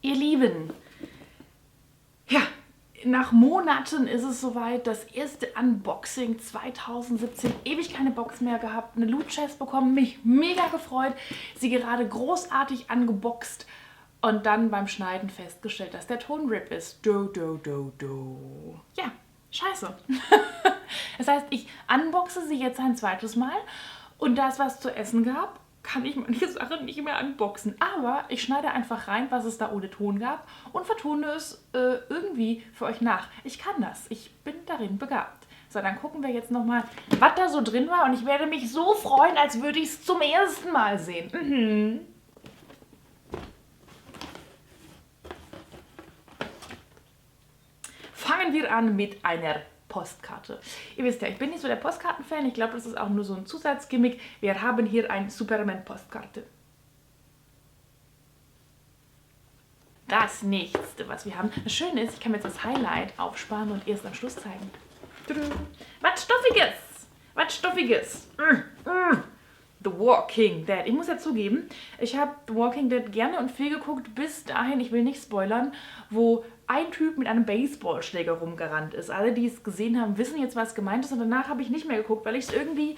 Ihr Lieben, ja, nach Monaten ist es soweit, das erste Unboxing 2017. Ewig keine Box mehr gehabt, eine Loot Chest bekommen, mich mega gefreut, sie gerade großartig angeboxt und dann beim Schneiden festgestellt, dass der Ton RIP ist. Ja, scheiße. Das heißt, ich unboxe sie jetzt ein zweites Mal und da es was zu essen gab, kann ich manche Sachen nicht mehr unboxen. Aber ich schneide einfach rein, was es da ohne Ton gab und vertone es irgendwie für euch nach. Ich kann das. Ich bin darin begabt. So, dann gucken wir jetzt nochmal, was da so drin war. Und ich werde mich so freuen, als würde ich es zum ersten Mal sehen. Fangen wir an mit einer Postkarte. Ihr wisst ja, ich bin nicht so der Postkartenfan. Ich glaube, das ist auch nur so ein Zusatzgimmick. Wir haben hier eine Superman-Postkarte. Das nächste, was wir haben. Das Schöne ist, ich kann mir jetzt das Highlight aufsparen und erst am Schluss zeigen. Was Stoffiges! Was Stoffiges! The Walking Dead. Ich muss ja zugeben, ich habe The Walking Dead gerne und viel geguckt, bis dahin, ich will nicht spoilern, wo ein Typ mit einem Baseballschläger rumgerannt ist. Alle, die es gesehen haben, wissen jetzt, was gemeint ist. Und danach habe ich nicht mehr geguckt, weil ich es irgendwie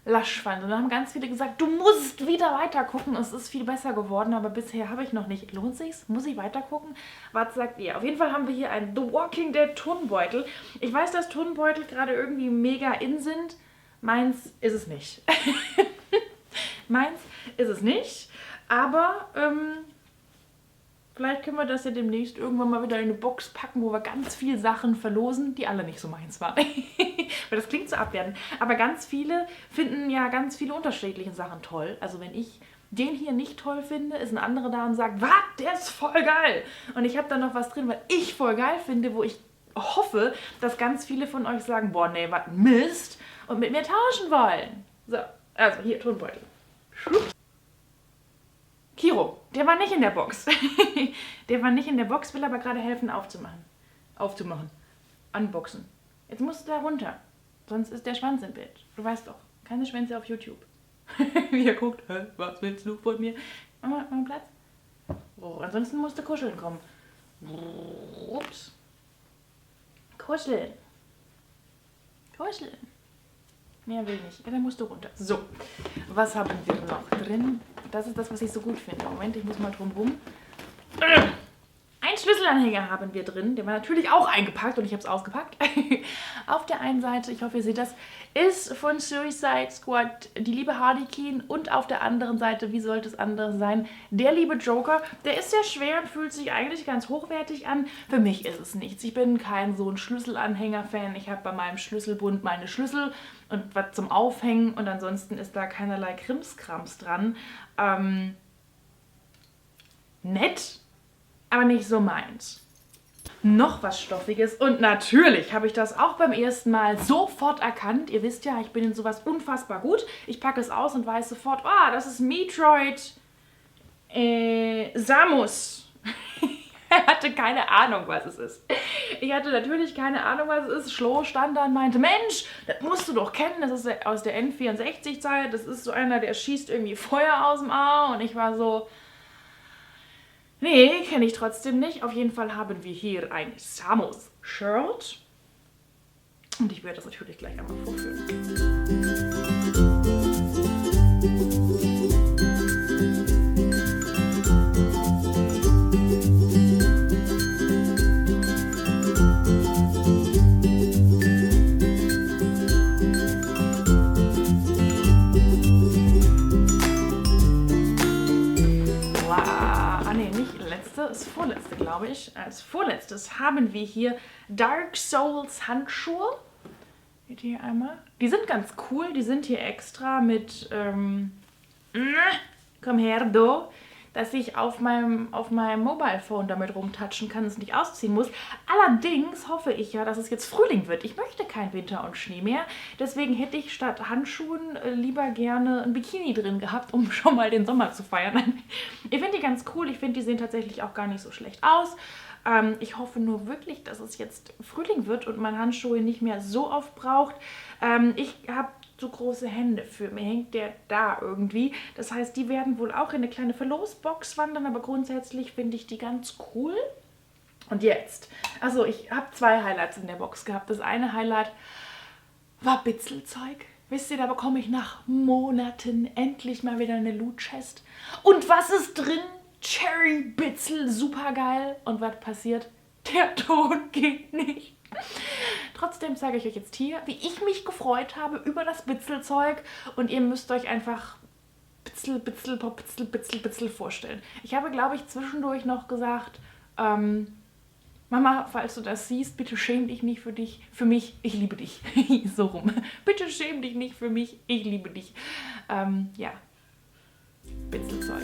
lasch fand. Und dann haben ganz viele gesagt, du musst wieder weiter gucken. Es ist viel besser geworden, aber bisher habe ich noch nicht. Lohnt sich's? Muss ich weiter gucken? Was sagt ihr? Auf jeden Fall haben wir hier einen The Walking Dead Turnbeutel. Ich weiß, dass Turnbeutel gerade irgendwie mega in sind. Meins ist es nicht. Meins ist es nicht. Aber vielleicht können wir das ja demnächst irgendwann mal wieder in eine Box packen, wo wir ganz viele Sachen verlosen, die alle nicht so meins waren. Weil das klingt so abwertend. Aber ganz viele finden ja ganz viele unterschiedliche Sachen toll. Also wenn ich den hier nicht toll finde, ist ein anderer da und sagt, was, der ist voll geil. Und ich habe da noch was drin, was ich voll geil finde, wo ich hoffe, dass ganz viele von euch sagen, boah, nee, was Mist, und mit mir tauschen wollen. So, also hier, Tonbeutel. Kiro, der war nicht in der Box. Der war nicht in der Box, will aber gerade helfen aufzumachen. Unboxen. Jetzt musst du da runter. Sonst ist der Schwanz im Bild. Du weißt doch, keine Schwänze auf YouTube. Wie er guckt, was willst du von mir? Mach mal Platz. Oh, ansonsten musst du kuscheln kommen. Ups. Kuscheln. Kuscheln. Mehr will nicht. Ja, dann musst du runter. So, was haben wir noch drin? Das ist das, was ich so gut finde. Moment, ich muss mal drum rum. Ein Schlüsselanhänger haben wir drin. Der war natürlich auch eingepackt und ich habe es ausgepackt. Auf der einen Seite, ich hoffe, ihr seht das, ist von Suicide Squad die liebe Harley Quinn. Und auf der anderen Seite, wie sollte es anders sein, der liebe Joker. Der ist sehr schwer und fühlt sich eigentlich ganz hochwertig an. Für mich ist es nichts. Ich bin kein so ein Schlüsselanhänger-Fan. Ich habe bei meinem Schlüsselbund meine Schlüssel und was zum Aufhängen. Und ansonsten ist da keinerlei Krimskrams dran. Nett, aber nicht so meins. Noch was Stoffiges und natürlich habe ich das auch beim ersten Mal sofort erkannt. Ihr wisst ja, ich bin in sowas unfassbar gut. Ich packe es aus und weiß sofort, das ist Metroid Samus. Er hatte keine Ahnung, was es ist. Ich hatte natürlich keine Ahnung, was es ist. Schlo stand da und meinte, Mensch, das musst du doch kennen. Das ist aus der N64-Zeit. Das ist so einer, der schießt irgendwie Feuer aus dem Arm. Und ich war so, nee, kenne ich trotzdem nicht. Auf jeden Fall haben wir hier ein Samus-Shirt. Und ich werde das natürlich gleich einmal vorführen. Das vorletzte, glaube ich. Als vorletztes haben wir hier Dark Souls Handschuhe. Seht ihr hier einmal? Die sind ganz cool. Die sind hier extra mit komm her, do, dass ich auf meinem Mobile Phone damit rumtatschen kann und es nicht ausziehen muss. Allerdings hoffe ich ja, dass es jetzt Frühling wird. Ich möchte kein Winter und Schnee mehr. Deswegen hätte ich statt Handschuhen lieber gerne ein Bikini drin gehabt, um schon mal den Sommer zu feiern. Ich finde die ganz cool. Ich finde, die sehen tatsächlich auch gar nicht so schlecht aus. Ich hoffe nur wirklich, dass es jetzt Frühling wird und man Handschuhe nicht mehr so oft braucht. Ich habe zu große Hände für. Mir hängt der da irgendwie. Das heißt, die werden wohl auch in eine kleine Verlosbox wandern, aber grundsätzlich finde ich die ganz cool. Und jetzt, also ich habe 2 Highlights in der Box gehabt. Das eine Highlight war Bitzelzeug. Wisst ihr, da bekomme ich nach Monaten endlich mal wieder eine Loot Chest. Und was ist drin? Cherry Bitzel, super geil. Und was passiert? Der Ton geht nicht. Trotzdem zeige ich euch jetzt hier, wie ich mich gefreut habe über das Bitzelzeug. Und ihr müsst euch einfach Bitzel vorstellen. Ich habe, glaube ich, zwischendurch noch gesagt, Mama, falls du das siehst, bitte schäm dich nicht für mich, ich liebe dich. So rum. Bitte schäm dich nicht für mich, ich liebe dich. Ja, Bitzelzeug.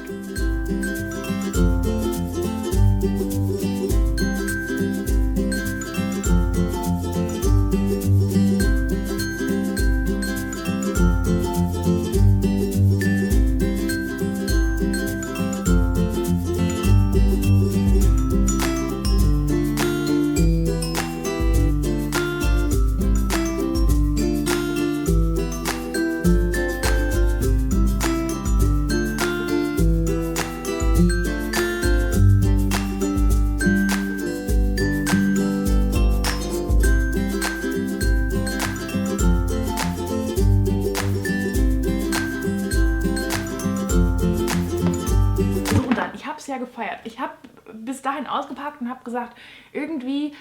Ja gefeiert. Ich habe bis dahin ausgepackt und habe gesagt, irgendwie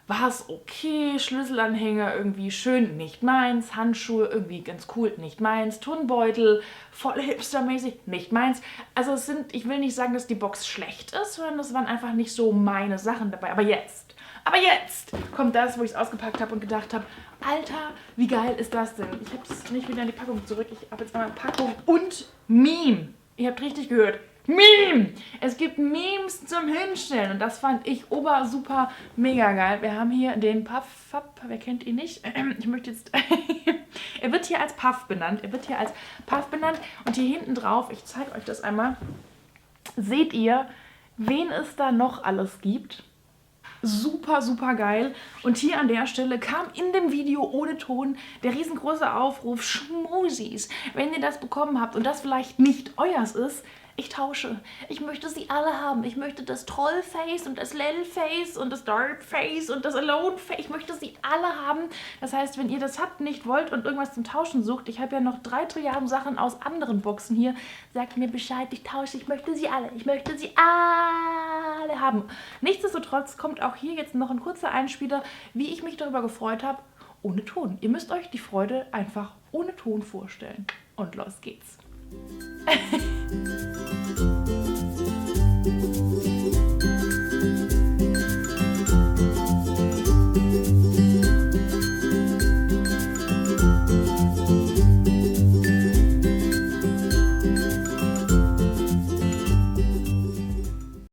war es okay, Schlüsselanhänger irgendwie schön, nicht meins, Handschuhe irgendwie ganz cool, nicht meins, Turnbeutel, voll hipstermäßig, nicht meins. Also ich will nicht sagen, dass die Box schlecht ist, sondern es waren einfach nicht so meine Sachen dabei. Aber jetzt kommt das, wo ich es ausgepackt habe und gedacht habe, Alter, wie geil ist das denn? Ich habe es nicht wieder in die Packung zurück, ich habe jetzt einmal Packung und Meme. Ihr habt richtig gehört. Meme! Es gibt Memes zum Hinstellen und das fand ich super mega geil. Wir haben hier den Puff, wer kennt ihn nicht? Ich möchte jetzt... Er wird hier als Puff benannt. Und hier hinten drauf, ich zeige euch das einmal, seht ihr, wen es da noch alles gibt. Super geil. Und hier an der Stelle kam in dem Video ohne Ton der riesengroße Aufruf, Schmusis, wenn ihr das bekommen habt und das vielleicht nicht euers ist, ich tausche. Ich möchte sie alle haben. Ich möchte das Trollface und das Lel-Face und das Dark-Face und das Alone-Face. Ich möchte sie alle haben. Das heißt, wenn ihr das habt, nicht wollt und irgendwas zum Tauschen sucht, ich habe ja noch 3 Trilliarden Sachen aus anderen Boxen hier, sagt mir Bescheid, ich tausche. Ich möchte sie alle. Ich möchte sie alle haben. Nichtsdestotrotz kommt auch hier jetzt noch ein kurzer Einspieler, wie ich mich darüber gefreut habe, ohne Ton. Ihr müsst euch die Freude einfach ohne Ton vorstellen. Und los geht's.